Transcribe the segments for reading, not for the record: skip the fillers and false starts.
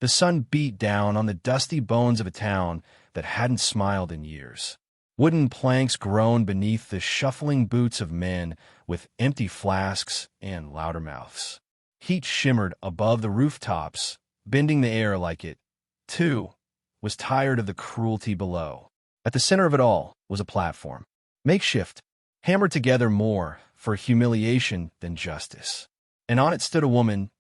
The sun beat down on the dusty bones of a town that hadn't smiled in years. Wooden planks groaned beneath the shuffling boots of men with empty flasks and louder mouths. Heat shimmered above the rooftops, bending the air like it, too, was tired of the cruelty below. At the center of it all was a platform, makeshift, hammered together more for humiliation than justice. And on it stood a woman,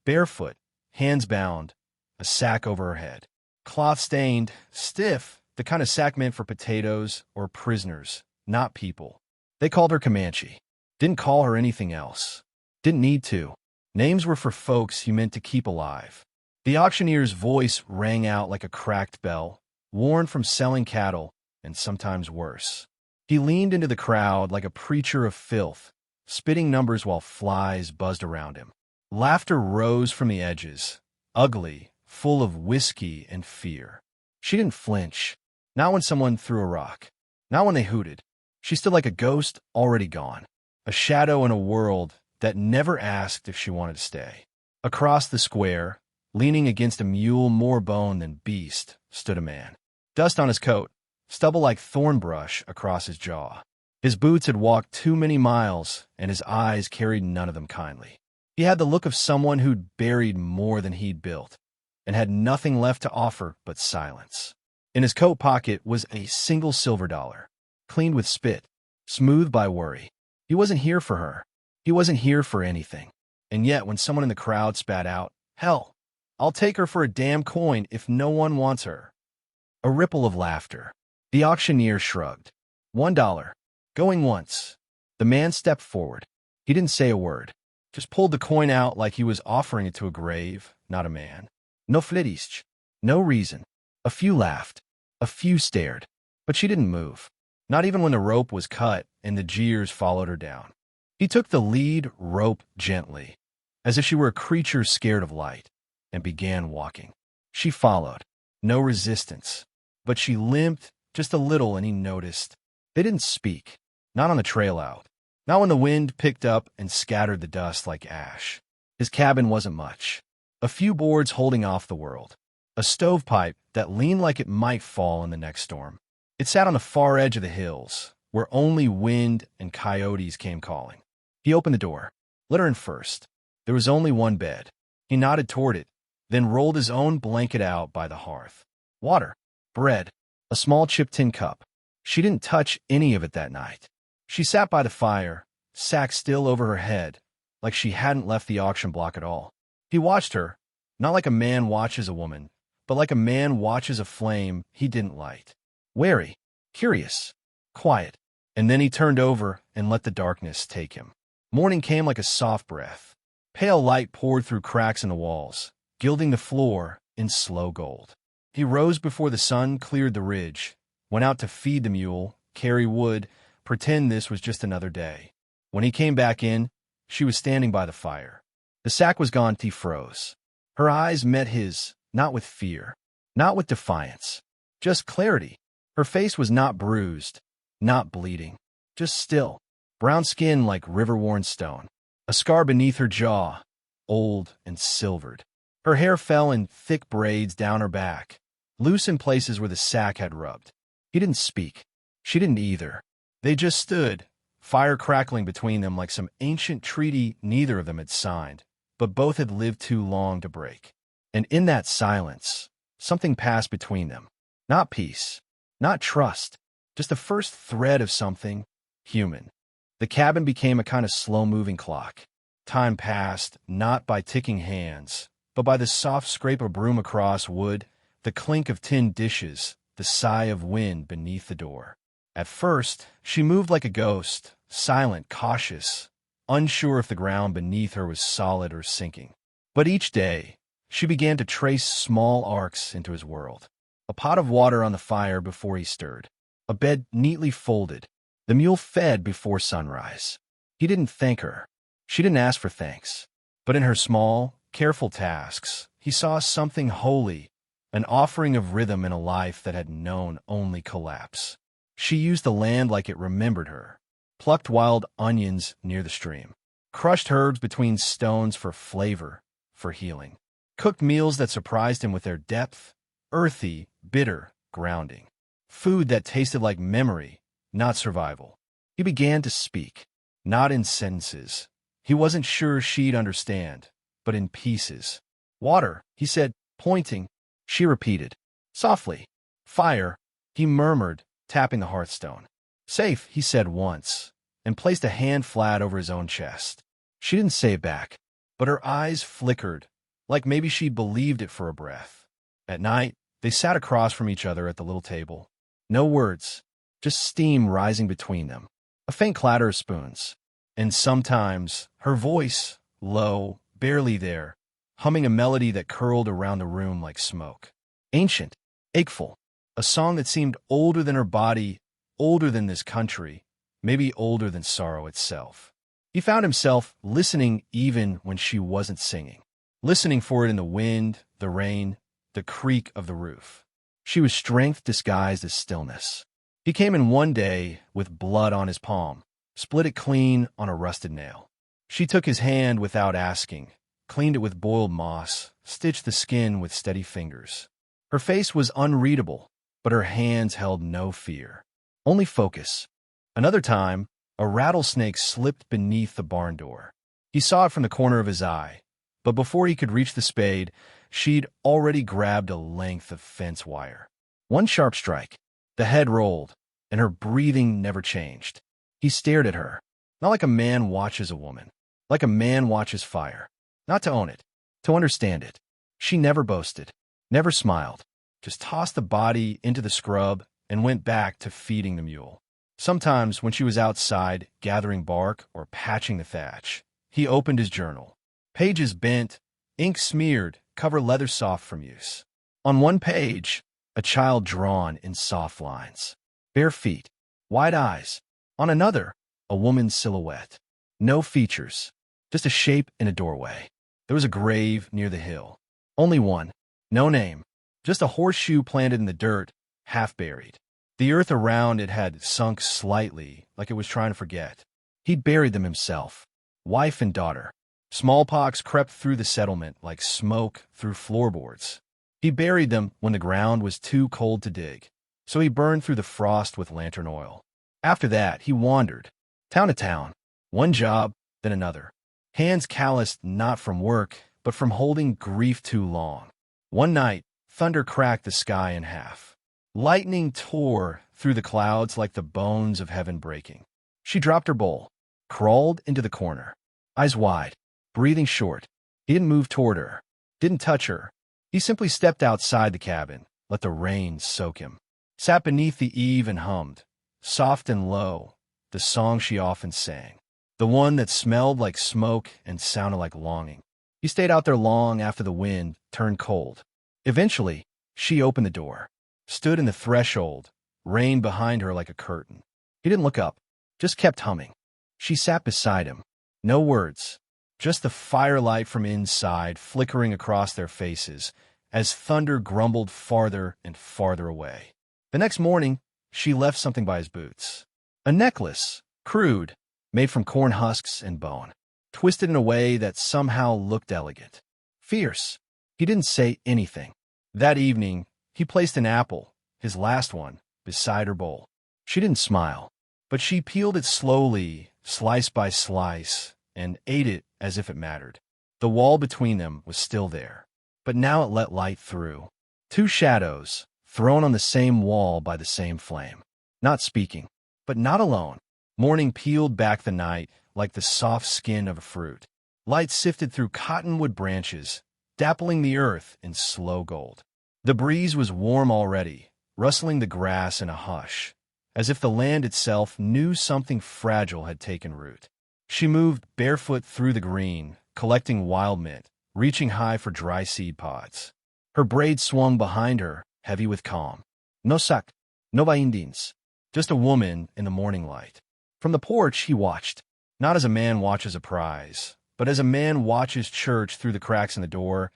barefoot, hands bound, a sack over her head. Cloth-stained, stiff, the kind of sack meant for potatoes or prisoners, not people. They called her Comanche. Didn't call her anything else. Didn't need to. Names were for folks he meant to keep alive. The auctioneer's voice rang out like a cracked bell, worn from selling cattle, and sometimes worse. He leaned into the crowd like a preacher of filth, spitting numbers while flies buzzed around him. Laughter rose from the edges, ugly, full of whiskey and fear. She didn't flinch, not when someone threw a rock, not when they hooted. She stood like a ghost already gone, a shadow in a world that never asked if she wanted to stay. Across the square, leaning against a mule more bone than beast, stood a man. Dust on his coat, stubble like thorn brush across his jaw. His boots had walked too many miles, and his eyes carried none of them kindly. He had the look of someone who'd buried more than he'd built, and had nothing left to offer but silence. In his coat pocket was a single silver dollar, cleaned with spit, smoothed by worry. He wasn't here for her. He wasn't here for anything. And yet, when someone in the crowd spat out, "Hell, I'll take her for a damn coin if no one wants her." A ripple of laughter. The auctioneer shrugged. $1. Going once. The man stepped forward. He didn't say a word. Just pulled the coin out like he was offering it to a grave, not a man. No flitist. No reason. A few laughed. A few stared. But she didn't move. Not even when the rope was cut and the jeers followed her down. He took the lead rope gently, as if she were a creature scared of light, and began walking. She followed. No resistance. But she limped just a little, and he noticed. They didn't speak. Not on the trail out. Not when the wind picked up and scattered the dust like ash. His cabin wasn't much. A few boards holding off the world. A stovepipe that leaned like it might fall in the next storm. It sat on the far edge of the hills, where only wind and coyotes came calling. He opened the door. Let her in first. There was only one bed. He nodded toward it, then rolled his own blanket out by the hearth. Water. Bread. A small chipped tin cup. She didn't touch any of it that night. She sat by the fire, sack still over her head, like she hadn't left the auction block at all. He watched her, not like a man watches a woman, but like a man watches a flame he didn't light. Wary, curious, quiet. And then he turned over and let the darkness take him. Morning came like a soft breath. Pale light poured through cracks in the walls, gilding the floor in slow gold. He rose before the sun cleared the ridge, went out to feed the mule, carry wood, pretend this was just another day. When he came back in, she was standing by the fire. The sack was gone. He froze. Her eyes met his, not with fear, not with defiance, just clarity. Her face was not bruised, not bleeding, just still, brown skin like river-worn stone, a scar beneath her jaw, old and silvered. Her hair fell in thick braids down her back, loose in places where the sack had rubbed. He didn't speak. She didn't either. They just stood, fire crackling between them like some ancient treaty neither of them had signed, but both had lived too long to break. And in that silence, something passed between them. Not peace, not trust, just the first thread of something human. The cabin became a kind of slow-moving clock. Time passed, not by ticking hands, but by the soft scrape of broom across wood, the clink of tin dishes, the sigh of wind beneath the door. At first, she moved like a ghost, silent, cautious, unsure if the ground beneath her was solid or sinking. But each day, she began to trace small arcs into his world. A pot of water on the fire before he stirred. A bed neatly folded. The mule fed before sunrise. He didn't thank her. She didn't ask for thanks. But in her small, careful tasks, he saw something holy, an offering of rhythm in a life that had known only collapse. She used the land like it remembered her, plucked wild onions near the stream, crushed herbs between stones for flavor, for healing. Cooked meals that surprised him with their depth, earthy, bitter, grounding. Food that tasted like memory, not survival. He began to speak, not in sentences. He wasn't sure she'd understand, but in pieces. Water, he said, pointing. She repeated, softly. Fire, he murmured, tapping the hearthstone. Safe, he said once, and placed a hand flat over his own chest. She didn't say it back, but her eyes flickered, like maybe she believed it for a breath. At night, they sat across from each other at the little table. No words, just steam rising between them, a faint clatter of spoons. And sometimes, her voice, low, barely there, humming a melody that curled around the room like smoke. Ancient, acheful, a song that seemed older than her body, older than this country, maybe older than sorrow itself. He found himself listening even when she wasn't singing, listening for it in the wind, the rain, the creak of the roof. She was strength disguised as stillness. He came in one day with blood on his palm, split it clean on a rusted nail. She took his hand without asking, cleaned it with boiled moss, stitched the skin with steady fingers. Her face was unreadable, but her hands held no fear, only focus. Another time, a rattlesnake slipped beneath the barn door. He saw it from the corner of his eye, but before he could reach the spade, she'd already grabbed a length of fence wire. One sharp strike, the head rolled, and her breathing never changed. He stared at her, not like a man watches a woman, like a man watches fire. Not to own it, to understand it. She never boasted, never smiled, just tossed the body into the scrub and went back to feeding the mule. Sometimes, when she was outside, gathering bark or patching the thatch, he opened his journal. Pages bent, ink smeared, cover leather soft from use. On one page, a child drawn in soft lines. Bare feet, wide eyes. On another, a woman's silhouette. No features, just a shape in a doorway. There was a grave near the hill. Only one. No name. Just a horseshoe planted in the dirt, half buried. The earth around it had sunk slightly, like it was trying to forget. He'd buried them himself, wife and daughter. Smallpox crept through the settlement like smoke through floorboards. He buried them when the ground was too cold to dig, so he burned through the frost with lantern oil. After that, he wandered, town to town, one job, then another. Hands calloused not from work, but from holding grief too long. One night, thunder cracked the sky in half. Lightning tore through the clouds like the bones of heaven breaking. She dropped her bowl, crawled into the corner, eyes wide, breathing short. He didn't move toward her, didn't touch her. He simply stepped outside the cabin, let the rain soak him, sat beneath the eave and hummed, soft and low, the song she often sang, the one that smelled like smoke and sounded like longing. He stayed out there long after the wind turned cold. Eventually, she opened the door, stood in the threshold, rain behind her like a curtain. He didn't look up, just kept humming. She sat beside him. No words, just the firelight from inside flickering across their faces as thunder grumbled farther and farther away. The next morning, she left something by his boots. A necklace, crude, made from corn husks and bone, twisted in a way that somehow looked elegant. Fierce. He didn't say anything. That evening, he placed an apple, his last one, beside her bowl. She didn't smile, but she peeled it slowly, slice by slice, and ate it as if it mattered. The wall between them was still there, but now it let light through. Two shadows, thrown on the same wall by the same flame. Not speaking, but not alone. Morning peeled back the night like the soft skin of a fruit. Light sifted through cottonwood branches, dappling the earth in slow gold. The breeze was warm already, rustling the grass in a hush, as if the land itself knew something fragile had taken root. She moved barefoot through the green, collecting wild mint, reaching high for dry seed pods. Her braid swung behind her, heavy with calm. No sac, no vaindins, just a woman in the morning light. From the porch he watched, not as a man watches a prize, but as a man watches church through the cracks in the door,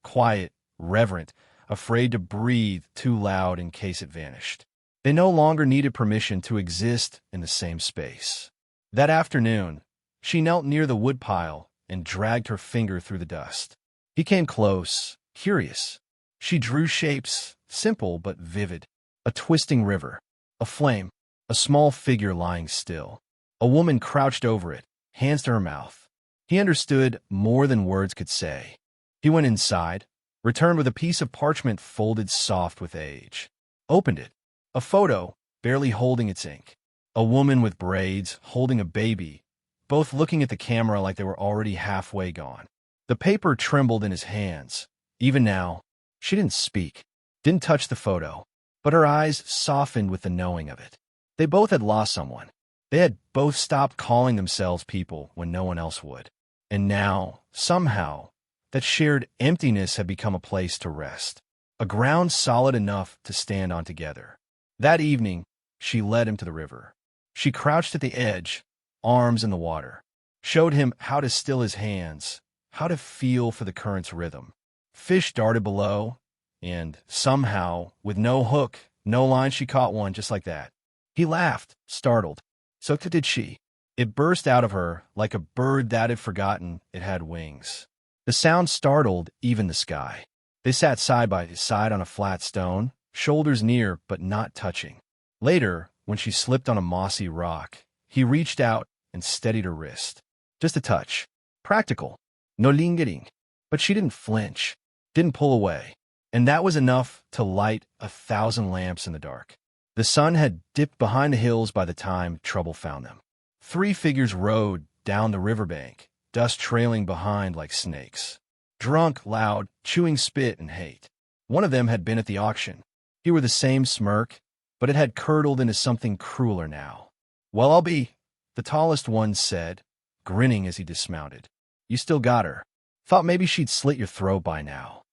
quiet, reverent, afraid to breathe too loud in case it vanished. They no longer needed permission to exist in the same space. That afternoon, she knelt near the woodpile and dragged her finger through the dust. He came close, curious. She drew shapes, simple but vivid. A twisting river, a flame, a small figure lying still. A woman crouched over it, hands to her mouth. He understood more than words could say. He went inside, returned with a piece of parchment folded soft with age. Opened it. A photo, barely holding its ink. A woman with braids, holding a baby, both looking at the camera like they were already halfway gone. The paper trembled in his hands. Even now, she didn't speak, didn't touch the photo, but her eyes softened with the knowing of it. They both had lost someone. They had both stopped calling themselves people when no one else would. And now, somehow, that shared emptiness had become a place to rest, a ground solid enough to stand on together. That evening, she led him to the river. She crouched at the edge, arms in the water, showed him how to still his hands, how to feel for the current's rhythm. Fish darted below, and somehow, with no hook, no line, she caught one just like that. He laughed, startled. So did she. It burst out of her like a bird that had forgotten it had wings. The sound startled even the sky. They sat side by side on a flat stone, shoulders near but not touching. Later, when she slipped on a mossy rock, he reached out and steadied her wrist. Just a touch. Practical. No lingering. But she didn't flinch, didn't pull away. And that was enough to light 1,000 lamps in the dark. The sun had dipped behind the hills by the time trouble found them. 3 figures rode down the riverbank, dust trailing behind like snakes. Drunk, loud, chewing spit and hate. One of them had been at the auction. He wore the same smirk, but it had curdled into something crueler now. "Well, I'll be," the tallest one said, grinning as he dismounted. "You still got her. Thought maybe she'd slit your throat by now."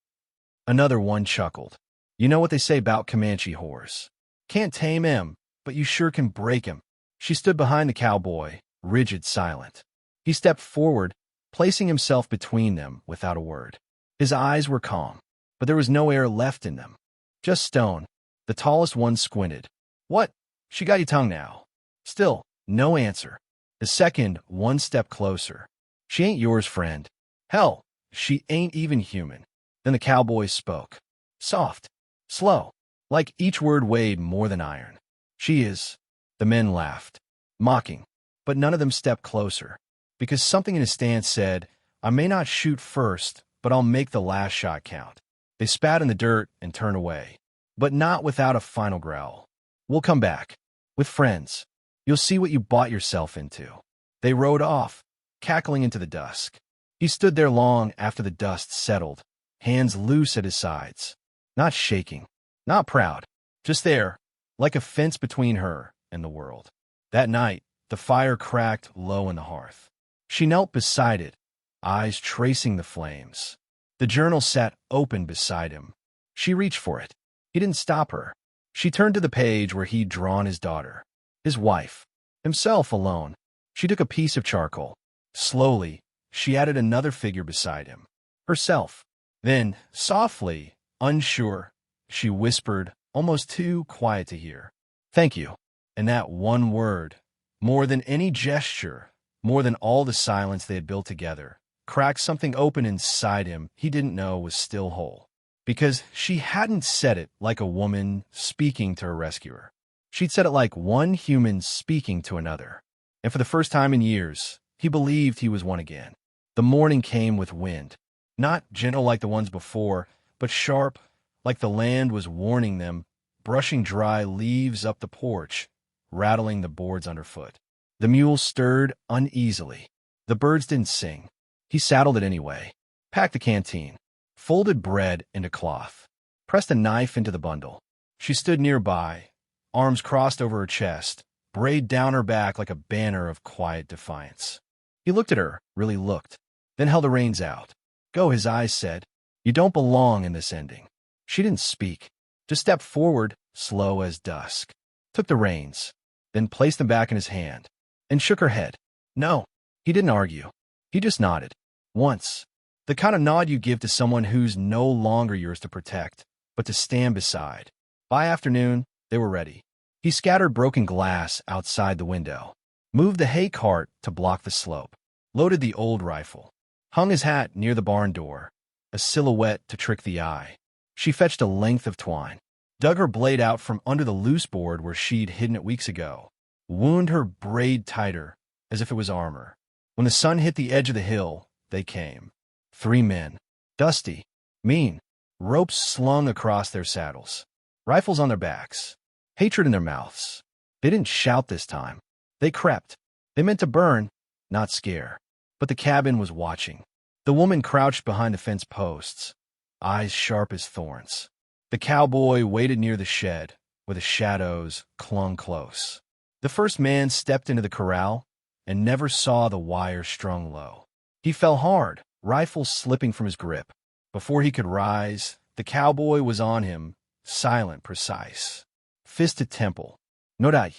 Another one chuckled. "You know what they say about Comanche whores. Can't tame him, but you sure can break him." She stood behind the cowboy, rigid, silent. He stepped forward, placing himself between them without a word. His eyes were calm, but there was no air left in them. Just stone. The tallest one squinted. "What? She got your tongue now." Still, no answer. The second, one step closer. "She ain't yours, friend. Hell, she ain't even human." Then the cowboy spoke. Soft, slow, like each word weighed more than iron. "She is." The men laughed, mocking, but none of them stepped closer, because something in his stance said, "I may not shoot first, but I'll make the last shot count." They spat in the dirt and turned away, but not without a final growl. "We'll come back. With friends. You'll see what you bought yourself into." They rode off, cackling into the dusk. He stood there long after the dust settled, hands loose at his sides. Not shaking, not proud, just there, like a fence between her and the world. That night, the fire cracked low in the hearth. She knelt beside it, eyes tracing the flames. The journal sat open beside him. She reached for it. He didn't stop her. She turned to the page where he'd drawn his daughter, his wife, himself alone. She took a piece of charcoal. Slowly, she added another figure beside him, herself. Then, softly, unsure, she whispered, almost too quiet to hear, "Thank you." And that one word, more than any gesture, more than all the silence they had built together, cracked something open inside him he didn't know was still whole. Because she hadn't said it like a woman speaking to her rescuer. She'd said it like one human speaking to another. And for the first time in years, he believed he was one again. The morning came with wind. Not gentle like the ones before, but sharp, like the land was warning them, brushing dry leaves up the porch, rattling the boards underfoot. The mule stirred uneasily. The birds didn't sing. He saddled it anyway, packed the canteen, folded bread into cloth, pressed a knife into the bundle. She stood nearby, arms crossed over her chest, braid down her back like a banner of quiet defiance. He looked at her, really looked, then held the reins out. "Go," his eyes said. "You don't belong in this ending." She didn't speak, just stepped forward, slow as dusk, took the reins, then placed them back in his hand, and shook her head. No, he didn't argue. He just nodded. Once. The kind of nod you give to someone who's no longer yours to protect, but to stand beside. By afternoon, they were ready. He scattered broken glass outside the window, moved the hay cart to block the slope, loaded the old rifle, hung his hat near the barn door, a silhouette to trick the eye. She fetched a length of twine, dug her blade out from under the loose board where she'd hidden it weeks ago, wound her braid tighter as if it was armor. When the sun hit the edge of the hill, they came. 3 men, dusty, mean, ropes slung across their saddles, rifles on their backs, hatred in their mouths. They didn't shout this time. They crept. They meant to burn, not scare. But the cabin was watching. The woman crouched behind the fence posts, eyes sharp as thorns. The cowboy waited near the shed, where the shadows clung close. The first man stepped into the corral and never saw the wire strung low. He fell hard, rifle slipping from his grip. Before he could rise, the cowboy was on him, silent, precise. Fist to temple. No die,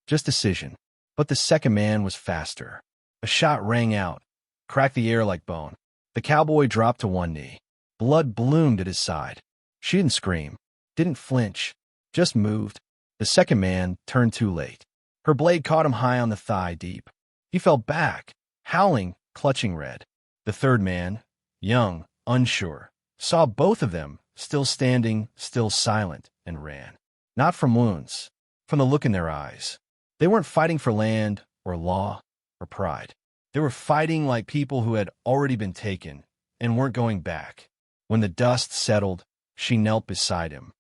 just decision. But the second man was faster. A shot rang out, cracked the air like bone. The cowboy dropped to one knee. Blood bloomed at his side. She didn't scream, didn't flinch, just moved. The second man turned too late. Her blade caught him high on the thigh deep. He fell back, howling, clutching red. The third man, young, unsure, saw both of them, still standing, still silent, and ran. Not from wounds, from the look in their eyes. They weren't fighting for land or law or pride. They were fighting like people who had already been taken and weren't going back. When the dust settled, she knelt beside him,